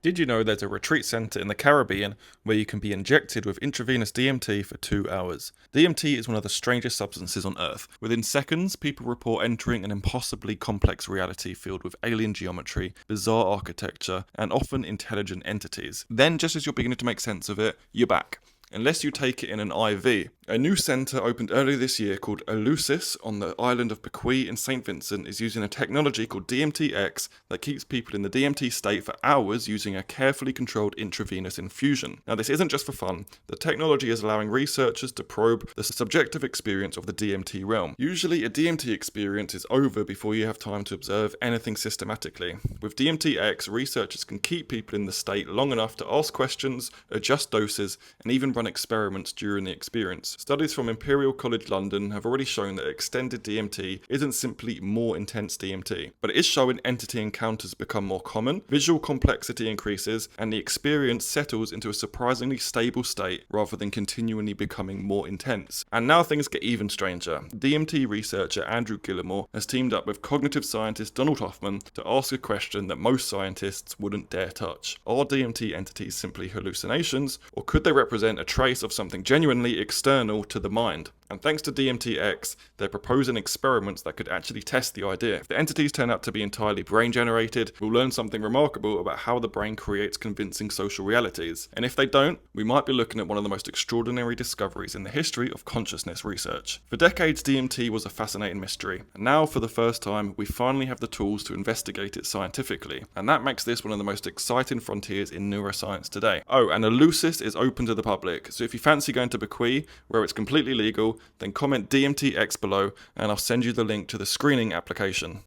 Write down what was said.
Did you know there's a retreat center in the Caribbean where you can be injected with intravenous DMT for 2 hours? DMT is one of the strangest substances on Earth. Within seconds, people report entering an impossibly complex reality filled with alien geometry, bizarre architecture, and often intelligent entities. Then, just as you're beginning to make sense of it, you're back. Unless you take it in an IV. A new centre opened earlier this year called Eleusis on the island of Bequia in St. Vincent is using a technology called DMTX that keeps people in the DMT state for hours using a carefully controlled intravenous infusion. Now this isn't just for fun, the technology is allowing researchers to probe the subjective experience of the DMT realm. Usually a DMT experience is over before you have time to observe anything systematically. With DMTX, researchers can keep people in the state long enough to ask questions, adjust doses, and even run experiments during the experience. Studies from Imperial College London have already shown that extended DMT isn't simply more intense DMT, but it is showing entity encounters become more common, visual complexity increases, and the experience settles into a surprisingly stable state rather than continually becoming more intense. And now things get even stranger. DMT researcher Andrew Gillimore has teamed up with cognitive scientist Donald Hoffman to ask a question that most scientists wouldn't dare touch. Are DMT entities simply hallucinations, or could they represent a trace of something genuinely external to the mind? And thanks to DMTX, they're proposing experiments that could actually test the idea. If the entities turn out to be entirely brain-generated, we'll learn something remarkable about how the brain creates convincing social realities. And if they don't, we might be looking at one of the most extraordinary discoveries in the history of consciousness research. For decades, DMT was a fascinating mystery, and now, for the first time, we finally have the tools to investigate it scientifically. And that makes this one of the most exciting frontiers in neuroscience today. Oh, and Eleusis is open to the public, so if you fancy going to Bequia, where it's completely legal, then comment DMTX below and I'll send you the link to the screening application.